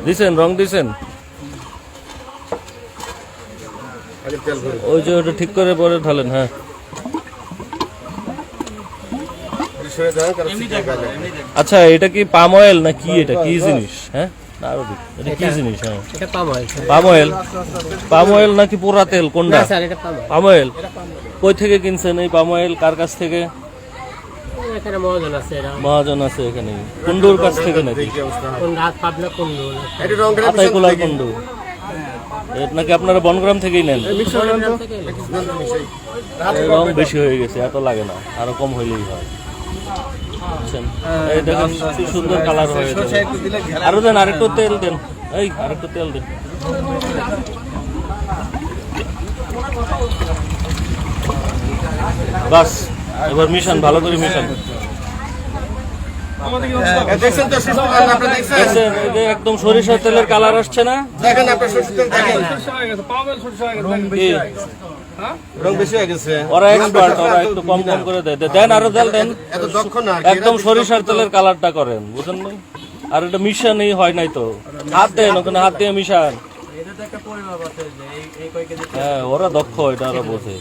দিছেন রং দিছেন ওই যে ওটা ঠিক করে পরে ঢালেন। হ্যাঁ আচ্ছা এটা কি পাম অয়েল না কি? এটা কি জিনিস? হ্যাঁ এটা কি জিনিস? হ্যাঁ এটা পাম অয়েল। পাম অয়েল নাকি পোড়া তেল কোনটা? Palm oil. কই থেকে কিনছেন এই পাম অয়েল? কার কাছ থেকে? এখানে মহাজন আছে। মহাজন আছে এখানে। কুন্ডুর কাছ থেকে নাকি? পাবনা কুন্ডু। আতাইকুলার কুন্ডু নাকি আপনারা বনগ্রাম থেকেই নেন? রং বেশি হয়ে গেছে, এত লাগে না, আরো কম হইলেই হয়। এই দেখেন কি সুন্দর কালার হয়ে গেছে। আরো দেন, আরেকটু তেল দেন, এই আরেকটু তেল দেন। বাস এবার মিশান, ভালো করে মিশান। একদম সরিষার তেলের কালার আসছে না? দেখেন আপনার সরিষার তেল দেখেন, রং বেশি হয়ে গেছে। ওরা এক্সপার্ট, ওরা একটু কম কম করে দেয়। দেন আরো তেল দেন, একদম সরিষার তেলের কালারটা করেন, বুঝলেন না? আর এটা মিশানই হয় নাই তো, হাত দেন ওখানে, হাত দিয়ে মিশান। হ্যাঁ ওরা দক্ষ, এটা ওরা বোঝে।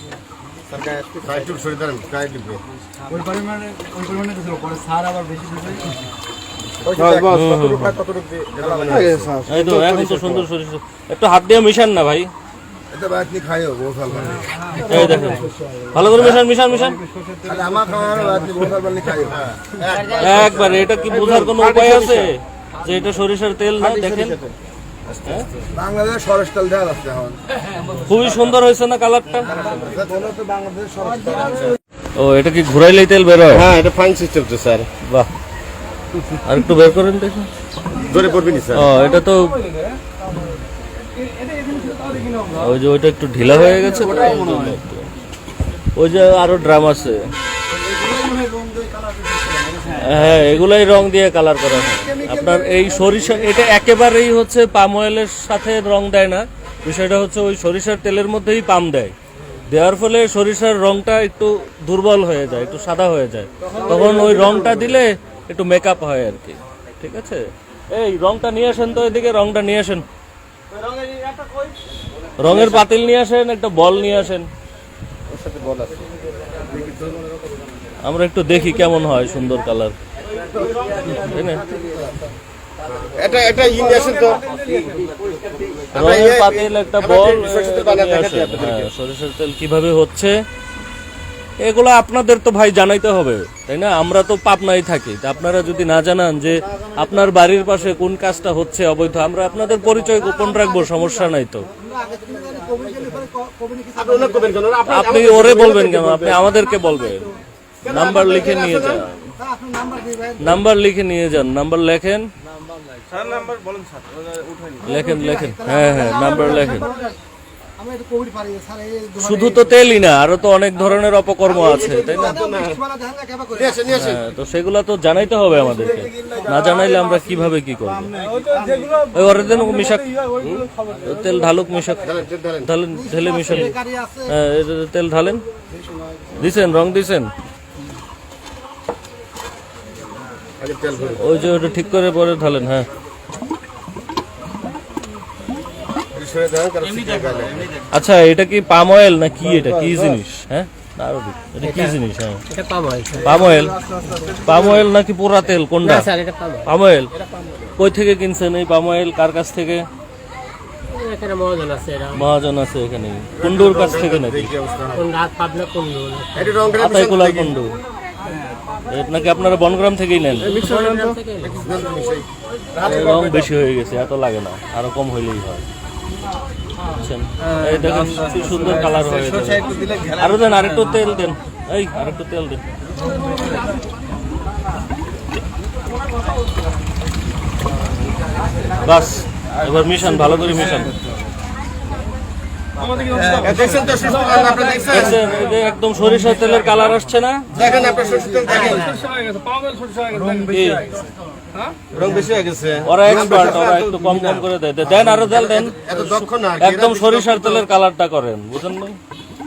এখন তো সুন্দর সরিষা, একটু হাত দিয়ে মিশান না ভাই। এই দেখেন ভালো করে মিশান মিশান মিশান একবার। এটা কি বোঝার কোনো উপায় আছে যে এটা সরিষার তেল না? দেখেন বাংলাদেশ সরিষার তেল দেওয়া যাচ্ছে। খুবই সুন্দর হয়েছে না কালারটা? ও এটা কি ঘুরাইলেই তেল বের হয়? হ্যাঁ এটা ফাইন সিস্টেম তো স্যার। বাহ, আর একটু বের করেন দেখুন। ধরে পড়বি না স্যার। ও এটা তো ওই যে ওইটা একটু ঢিলা হয়ে গেছে। ওই যে আরো ড্রাম আছে। হ্যাঁ এগুলাই রং দিয়ে কালার করা হয়। আপনার এই সরিষা, এটা একেবারেই হচ্ছে পাম অয়েলের সাথে রং দেয় না। বিষয়টা হচ্ছে ওই সরিষার তেলের মধ্যেই পাম দেয়, দেওয়ার ফলে সরিষার রংটা একটু দুর্বল হয়ে যায়, একটু সাদা হয়ে যায়। তখন ওই রংটা দিলে একটু মেকআপ হয় আর কি। ঠিক আছে, এই রংটা নিয়ে আসেন তো, এদিকে রংটা নিয়ে আসেন, রঙের পাতিল নিয়ে আসেন, একটা বল নিয়ে আসেন। আমরা একটু দেখি কেমন হয়, সুন্দর কালার, তাই না? রঙের পাতিল, একটা বল, সরিষার তেল কিভাবে হচ্ছে এগুলো আপনাদের তো ভাই জানাইতে হবে, তাই না? আমরা তো পাবনায় থাকি, আপনারা যদি না জানান যে আপনার বাড়ির পাশে কোন কাজটা হচ্ছে অবৈধ, আমরা আপনাদের পরিচয় গোপন রাখবো, সমস্যা নাই তো। আপনি ওরে বলবেন কেন? আপনি আমাদেরকে বলবেন। নাম্বার লিখে নিয়ে যান, নাম্বার লিখে নিয়ে যান, নাম্বার লেখেন, লেখেন লেখেন। হ্যাঁ হ্যাঁ নাম্বার লেখেন। শুধু তো তেলই না, আরো তো অনেক ধরনের অপকর্ম আছে, তাই না? তো সেগুলো তো জানাইতে হবে আমাদেরকে, না জানাইলে আমরা কিভাবে কি করবো? ওই ওরে দেন মিশাক, তেল ঢালুক, মিশাক, ঢালেন, ঢেলে মিশান। হ্যাঁ তেল ঢালেন, দিছেন রং দিছেন, ওই যে ওটা ঠিক করে পরে ঢালেন। হ্যাঁ আচ্ছা এটা কি পাম অয়েল না কি? এটা কি জিনিস? হ্যাঁ এটা কি জিনিস? হ্যাঁ পাম অয়েল। পাম অয়েল নাকি পোড়া তেল কোনটা? Palm oil. কই থেকে কিনছেন এই পাম অয়েল? কার কাছ থেকে? এখানে মহাজন আছে। মহাজন আছে এখানে। কুন্ডুর কাছ থেকে নাকি? পাবনা কুন্ডু। আতাইকুলার কুন্ডু নাকি আপনারা বনগ্রাম থেকেই নেন? রং বেশি হয়ে গেছে, এত লাগে না, আরো কম হইলেই হয়। এই দেখেন কি সুন্দর কালার হয়ে গেছে। আরো দেন, আরেকটু তেল দেন, এই আরেকটু তেল দেন। বাস এবার মিশান, ভালো করে মিশান। একদম সরিষার তেলের কালার আসছে না? দেখেন আপনার সরিষার তেল দেখেন, রং বেশি হয়ে গেছে। ওরা এক্সপার্ট, ওরা একটু কম কম করে দেয়। দেন আরো তেল দেন, একদম সরিষার তেলের কালারটা করেন, বুঝলেন না?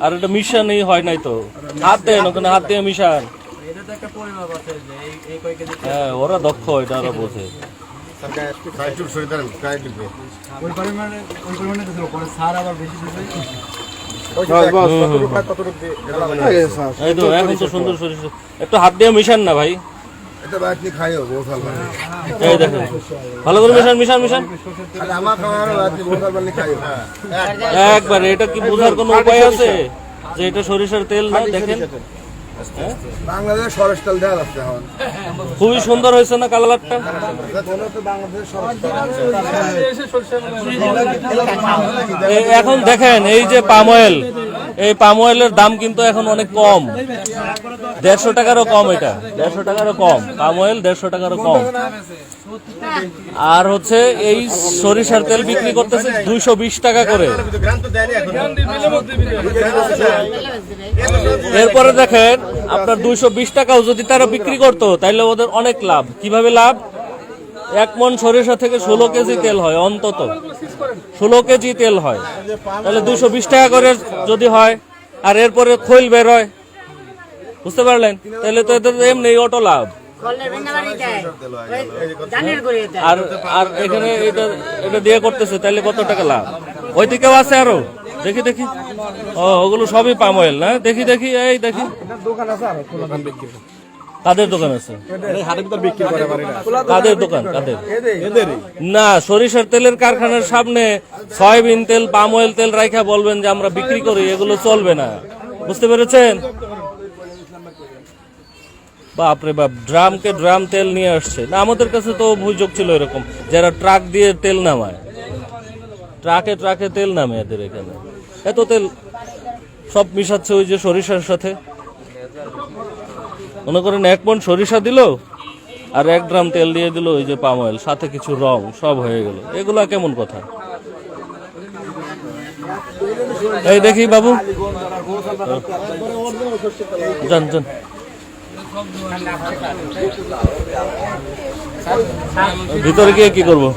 আর এটা মিশানই হয় নাই তো, হাত দেন ওখানে, হাত দিয়ে মিশান। হ্যাঁ ওরা দক্ষ, এটা ওরা বোঝে। একটু সরে দাঁড়ান, গায়ে ঢুকবে। ওই পরিমাণে দিছিল পরে সার আবার বেশি দিছে। এই তো এখন তো সুন্দর সরিষা, একটু হাত দিয়ে মিশান না ভাই, এটা ভাই আপনি খাইও, বহুত ভালো লাগে। এই দেখেন ভালো করে মিশান মিশান মিশান আর আমার খাওয়ানো আপনি বহুত ভালো লাগে খাইও। একবার। এটা কি বোঝার কোনো উপায় আছে যে এটা সরিষার তেল না? দেখেন বাংলাদেশ সরস তেল দেওয়া যাচ্ছে এখন। খুবই সুন্দর হয়েছে না কালারটা? এখন দেখেন এই যে পাম অয়েল, এই পাম অয়েলের দাম কিন্তু এখন অনেক কম, 150 টাকারও কম। এটা 150 টাকারও কম, পাম অয়েল 150 টাকারও কম। আর হচ্ছে এই সরিষার তেল বিক্রি করতেছে 220 টাকা করে। এরপরে দেখেন আপনার 220 টাকাও যদি তারা বিক্রি করতো তাহলে ওদের অনেক লাভ। কিভাবে লাভ? 1 মণ সরিষা থেকে 16 কেজি তেল হয়, অন্তত 16 কেজি তেল হয়। তাহলে 220 টাকা করে যদি হয়, আর এরপরে খৈল বের হয়, বুঝতে পারলেন? তাহলে তো এদের এমনি অটো লাভ। আর আর এখানে এটা দিয়ে করতেছে, তাহলে কত টাকা লাভ? ওই দিকেও আছে আরো, দেখি দেখি। ও ওগুলো সবই পাম অয়েল না? দেখি দেখি, এই দেখি কাদের দোকান আছে, কাদের দোকান, কাদের না? সরিষার তেলের কারখানার সামনে সয়াবিন তেল, পাম অয়েল তেল রাইখা বলবেন যে আমরা বিক্রি করি, এগুলো চলবে না। বুঝতে পেরেছেন? বাপরে বাপ, ড্রামকে ড্রাম তেল নিয়ে আসছে না। আমাদের কাছে তো অভিযোগ ছিল এরকম, যারা ট্রাক দিয়ে তেল নামায়, ট্রাকে ট্রাকে তেল নামে এদের এখানে, এত তেল সব মিশাচ্ছে ওই যে সরিষার সাথে। মনে করেন 1 মণ সরিষা দিল আর 1 ড্রাম তেল দিয়ে দিল ওই যে পাম অয়েল, সাথে কিছু রং, সব হয়ে গেল। এগুলা কেমন কথা? এই দেখি বাবু, যান যান, ভিতরে গিয়ে কি করবো?